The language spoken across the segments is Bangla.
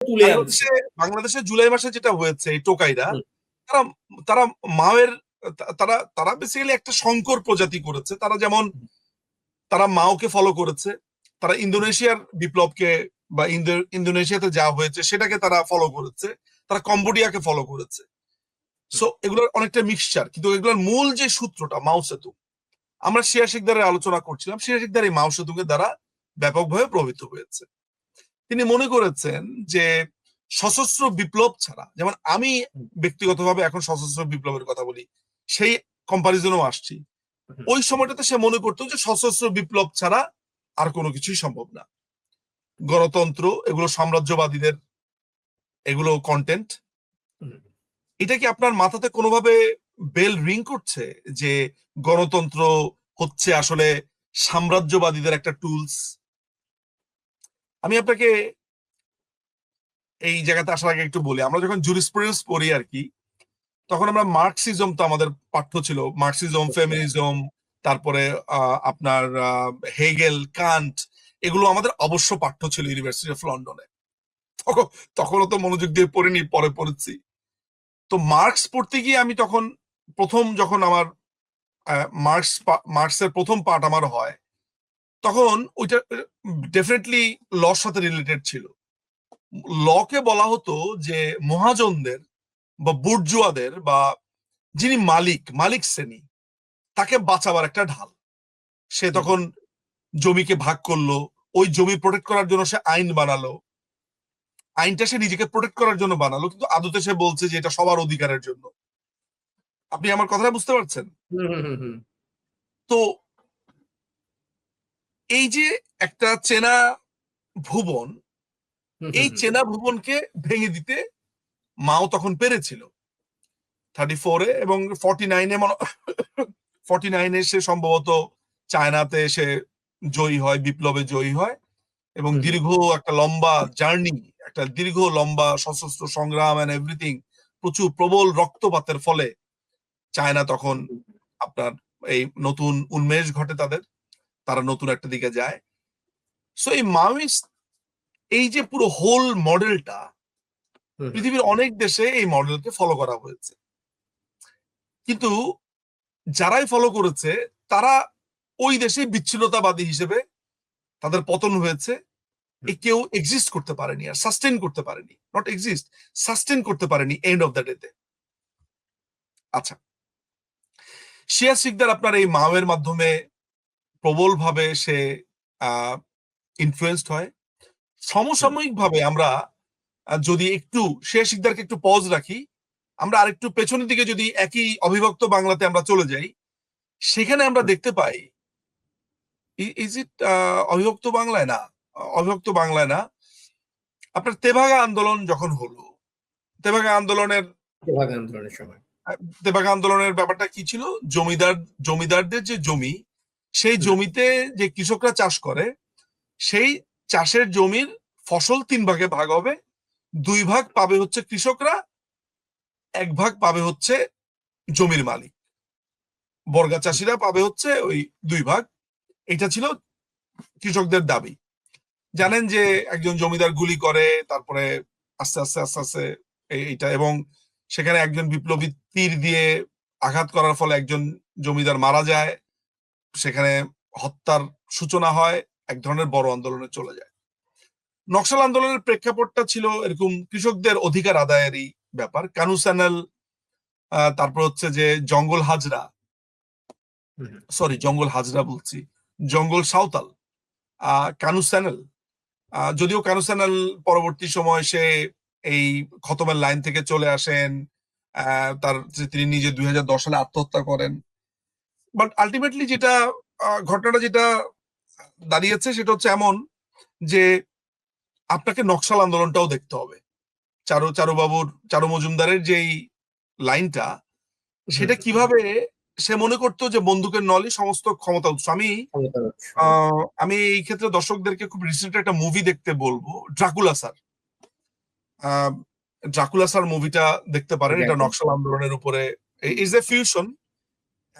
তুলে আনছে। বাংলাদেশে বাংলাদেশে জুলাই মাসে যেটা হয়েছে এই টোকাইরা, হুম, তারা তারা মাওয়ের তারা তারা বেসিক্যালি একটা সংকর প্রজাতি করেছে। তারা যেমন তারা মাওকে ফলো করেছে, তারা ইন্দোনেশিয়ার বিপ্লবকে বা ইন্দোনেশিয়াতে যা হয়েছে সেটাকে তারা ফলো করেছে, তারা কম্বোডিয়াকে ফলো করেছে। সো এগুলোর অনেকটা মিক্সচার, কিন্তু এগুলোর মূল যে সূত্রটা মাও সেতু, আমরা শিয়া শিকদারের আলোচনা করছিলাম, শিয়া শিকদার এই মাও সেতুকে দ্বারা ব্যাপকভাবে প্রভাবিত হয়েছে। তিনি মনে করেছেন যে সশস্ত্র বিপ্লব ছাড়া, যেমন আমি ব্যক্তিগতভাবে এখন সশস্ত্র বিপ্লবের কথা বলি, সেই কম্পারিজনও আসছি, ওই সময়টাতে সে মনে করতো যে সশস্ত্র বিপ্লব ছাড়া আর কোনো কিছুই সম্ভব না। গণতন্ত্র এগুলো সাম্রাজ্যবাদীদের এগুলো কন্টেন্ট। এটা কি আপনার মাথাতে কোনোভাবে বেল রিং করছে যে গণতন্ত্র হচ্ছে আসলে সাম্রাজ্যবাদীদের একটা টুলস? আমি আপনাকে এই জায়গাতে আসার আগে একটু বলি, আমরা যখন জুরিসপ্রুডেন্স পড়ি আর কি, তখন আমরা মার্কসিজম তো আমাদের পাঠ্য ছিল, মার্কসিজম, ফেমিনিজম, তারপরে আপনার হেগেল, কান্ট, এগুলো আমাদের অবশ্য পাঠ্য ছিল ইউনিভার্সিটি অফ লন্ডনে। তখন তখনও তো মনোযোগ দিয়ে পড়িনি, পরে পড়েছি। তো মার্কস পড়তে গিয়ে আমি তখন যখন আমার মার্কসের প্রথম পার্ট আমার হয়, তখন ওইটা ডেফিনেটলি লর সাথে রিলেটেড ছিল। লকে বলা হতো যে মহাজনদের বা বুর্জুয়াদের বা যিনি মালিক শ্রেণী, তাকে বাঁচাবার একটা ঢাল। সে তখন জমিকে ভাগ করলো, ওই জমি প্রোটেক্ট করার জন্য সে আইন বানালো, আইনটা সে নিজেকে প্রোটেক্ট করার জন্য বানালো, কিন্তু আদতে সে বলছে যে এটা সবার অধিকারের জন্য। আপনি আমার কথাটা বুঝতে পারছেন? তো এই যে একটা চেনা ভুবন, এই চেনা ভুবনকে ভেঙে দিতে মাও তখন পেরেছিল 34-এ, এবং 49-এ সে সম্ভবত চায়নাতে সে জয়ী হয়, বিপ্লবে জয়ী হয়, এবং দীর্ঘ একটা লম্বা জার্নি, একটা দীর্ঘ লম্বা সশস্ত্র সংগ্রাম এন্ড এভরিথিং, প্রচুর প্রবল রক্তপাতের ফলে চায়না তখন আপনার এই নতুন উন্মেষ ঘটে তাদের, তারা নতুন একটা দিকে যায়। সো এই মাওয়িস্ট এই যে পুরো হোল মডেলটা, পৃথিবীর অনেক দেশে এই মডেলকে ফলো করা হয়েছে, কিন্তু যারাই ফলো করেছে তারা ওই দেশে বিচ্ছিন্নতাবাদী হিসেবে তাদের পতন হয়েছে। কেউ এক্সিস্ট করতে পারেনি, আর সাস্টেন করতে পারেনি, নট এক্সিস্ট, সাস্টেন করতে পারেনি এন্ড অফ দ্য ডেতে। আচ্ছা, শিয়া শিকদার আপনার এই মাওয়ের মাধ্যমে প্রবল ভাবে সে ইনফ্লুয়েন্সড হয়। সমসাময়িক ভাবে আমরা যদি একটু শিয়া শিকদারকে একটু পজ রাখি, আমরা আরেকটু পেছনের দিকে যদি একই অবিভক্ত বাংলাতে আমরা চলে যাই, সেখানে আমরা দেখতে পাই, ইজ ইট অবিভক্ত বাংলায় না, অবিভক্ত বাংলায় না, আপনার তেভাগা আন্দোলন যখন হলো, তেভাগা আন্দোলনের সময় তেভাগা আন্দোলনের ব্যাপারটা কি ছিল? জমিদারদের যে জমি, সেই জমিতে যে কৃষকরা চাষ করে, সেই চাষের জমির ফসল 3 ভাগে ভাগ হবে। 2 ভাগ পাবে হচ্ছে কৃষকরা, 1 ভাগ পাবে হচ্ছে জমির মালিক, বর্গা চাষিরা পাবে হচ্ছে ওই 2 ভাগ। এটা ছিল কৃষকদের দাবি। জানেন যে একজন জমিদার গুলি করে, তারপরে আস্তে আস্তে আস্তে আস্তে এইটা, এবং সেখানে একজন বিপ্লবী তীর দিয়ে আঘাত করার ফলে একজন জমিদার মারা যায়, সেখানে হত্যার সূচনা হয়, এক ধরনের বড় আন্দোলনে চলে যায়। নকশাল আন্দোলনের প্রেক্ষাপটটা ছিল এরকম কৃষকদের অধিকার আদায়েরই ব্যাপার, কানু স্যানেল, তারপর হচ্ছে যে জঙ্গল হাজরা, জঙ্গল হাজরা বলছি, জঙ্গল সাঁওতাল, কানু স্যানেল। যদিও কানু স্যানেল পরবর্তী সময় সে এই খতমের লাইন থেকে চলে আসেন, তিনি নিজে 2010 সালে আত্মহত্যা করেন। বাট আলটিমেটলি যেটা ঘটনাটা যেটা দাঁড়িয়েছে সেটা হচ্ছে এমন যে আপনাকে নকশাল আন্দোলনটাও দেখতে হবে। চারু মজুমদারের যেই লাইনটা, সেটা কিভাবে সে মনে করতো যে বন্দুকের নলই সমস্ত ক্ষমতা উৎস। আমি এই ক্ষেত্রে দর্শকদেরকে খুব রিসেন্ট একটা মুভি দেখতে বলবো, ড্রাকুলা স্যার। ড্রাকুলা স্যার মুভিটা দেখতে পারেন, এটা নকশাল আন্দোলনের উপরে, ইজ এ ফিউশন,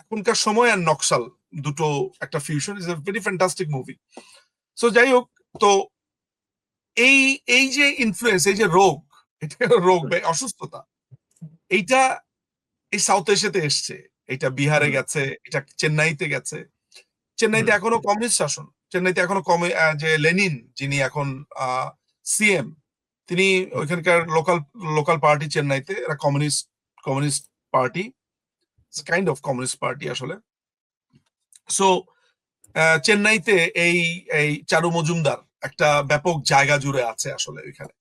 এখনকার সময় আর নকশাল দুটো একটা fusion, is a very fantastic movie. So যাই হোক, তো এই এই যে ইনফ্লুয়েন্স, এই যে রোগ, এটা রোগ বা অসুস্থতা, এইটা এই সাউথ এশিয়াতে এসছে। এটা বিহারে গেছে, এটা চেন্নাইতে গেছে। চেন্নাইতে এখনো কমিউনিস্ট শাসন। চেন্নাইতে এখনো যে লেনিন, যিনি এখন সিএম, তিনি ওইখানকার লোকাল লোকাল পার্টি চেন্নাইতে, এরা communist communist party, kind of communist party আসলে। সো চেন্নাইতে এই এই চারু মজুমদার একটা ব্যাপক জায়গা জুড়ে আছে আসলে ওইখানে।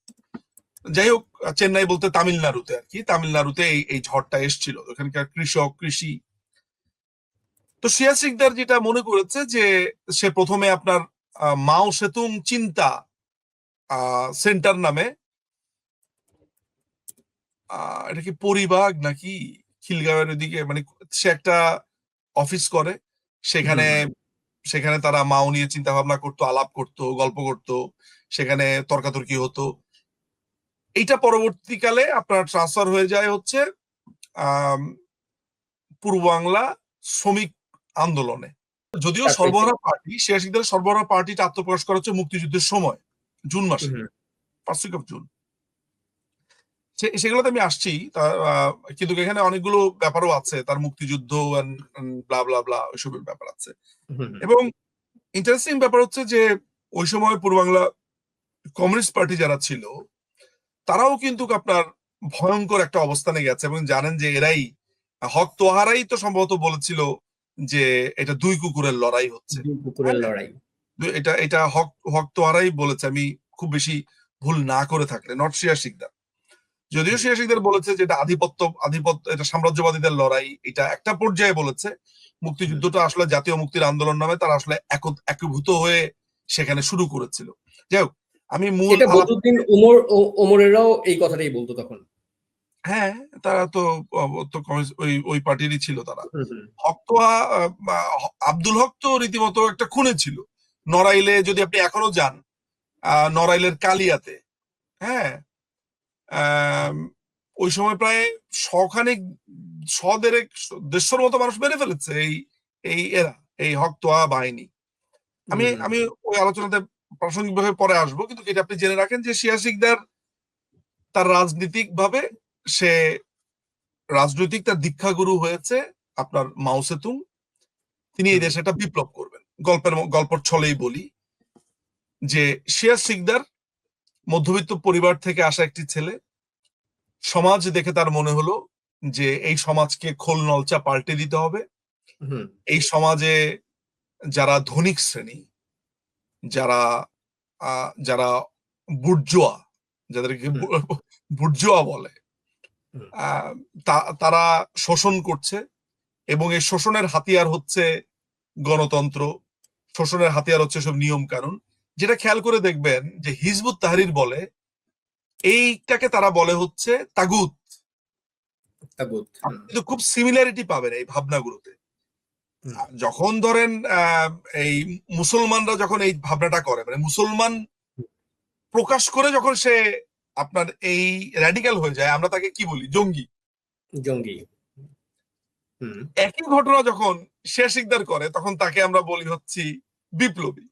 যাই হোক, চেন্নাই বলতে তামিলনাড়ুতে আর কি, তামিলনাড়ুতে এই এই ঝড়টা এসেছিল, ওখানকার কৃষক, কৃষি। তো শিয়া সিকদার যেটা মনে করেছে যে সে প্রথমে আপনার মাও সেতুং চিন্তা সেন্টার নামে, এটা কি পরিবাগ নাকি খিলগাঁওয়ের ওইদিকে, মানে সে একটা অফিস করে, সেখানে সেখানে তারা মাও নিয়ে চিন্তা ভাবনা করতো, আলাপ করতো, গল্প করতো, সেখানে তর্কাতর্কি হতো। এইটা পরবর্তীকালে আপনার ট্রান্সফার হয়ে যায় হচ্ছে পূর্ব বাংলা শ্রমিক আন্দোলনে। যদিও সর্বহারা পার্টি, শিয়া সিকদারের সর্বহারা পার্টিটা আত্মপ্রকাশ করা হচ্ছে মুক্তিযুদ্ধের সময়, জুন মাসে, 1 উইক অফ জুন। সেগুলোতে আমি আসছি, কিন্তু এখানে অনেকগুলো ব্যাপারও আছে, তার মুক্তিযুদ্ধ ব্লা ব্লা ব্লা ওইসবের ব্যাপার আছে। এবং ইন্টারেস্টিং ব্যাপার হচ্ছে যে ওই সময় পূর্ব বাংলা কমিউনিস্ট পার্টি যারা ছিল, তারাও কিন্তু আপনার ভয়ঙ্কর একটা অবস্থানে গেছে, এবং জানেন যে এরাই, হক তোহারাই তো সম্ভবত বলেছিল যে এটা দুই কুকুরের লড়াই হচ্ছে, এটা এটা হক হক তোহারাই বলেছে, আমি খুব বেশি ভুল না করে থাকলে, নট শিয়া সিকদার। যদিও শিয়া সিকদার বলেছে যে এটা আধিপত্য, এটা সাম্রাজ্যবাদীদের লড়াই, এটা একটা পর্যায়ে বলেছে। মুক্তিযুদ্ধটা আসলে জাতীয় মুক্তির আন্দোলন নামে তারা আসলে একীভূত হয়ে সেখানে শুরু করেছিল। যাই হোক, আমি মূল ওমরেরাও এই কথাটাই বলতো তখন। হ্যাঁ, তারা তো ওই পার্টিরই ছিল তারা। হক তোহা, আব্দুল হক তো রীতিমতো একটা খুনে ছিল। নড়াইলে যদি আপনি এখনো যান, নড়াইলের কালিয়াতে, হ্যাঁ, ওই সময় প্রায় শখানেক, 100-150 মতো মানুষ মেরে ফেলেছে এই এরা, এই হক তোহা বাহিনী। আমি ওই আলোচনাতে প্রাসঙ্গিকভাবে পরে আসবো, কিন্তু এটা আপনি জেনে রাখেন যে শিয়া সিকদার তার রাজনৈতিক ভাবে, সে রাজনৈতিক তার দীক্ষাগুরু হয়েছে আপনার মাও সেতুং। তিনি এই দেশে একটা বিপ্লব করবেন। গল্পের ছলেই বলি যে শিয়া সিকদার মধ্যবিত্ত পরিবার থেকে আসা একটি ছেলে। সমাজ দেখে তার মনে হলো যে এই সমাজকে খোল নলচা পাল্টে দিতে হবে। এই সমাজে যারা ধনিক শ্রেণী, যারা যারা বুর্জোয়া, যাদেরকে বুর্জোয়া বলে, তারা শোষণ করছে, এবং এই শোষণের হাতিয়ার হচ্ছে গণতন্ত্র, শোষণের হাতিয়ার হচ্ছে সব নিয়ম কানুন। যেটা খেয়াল করে দেখবেন যে হিজবুত তাহরির বলে, এইটাকে তারা বলে হচ্ছে তাগুত। কিন্তু খুব সিমিলারিটি পাবেন এই ভাবনাগুলোতে। যখন ধরেন এই মুসলমানরা যখন এই ভাবনাটা করে, মানে মুসলমান প্রকাশ করে যখন সে আপনার এই র্যাডিক্যাল হয়ে যায়, আমরা তাকে কি বলি? জঙ্গি। একই ঘটনা যখন শিয়া সিকদার করে, তখন তাকে আমরা বলি হচ্ছি বিপ্লবী।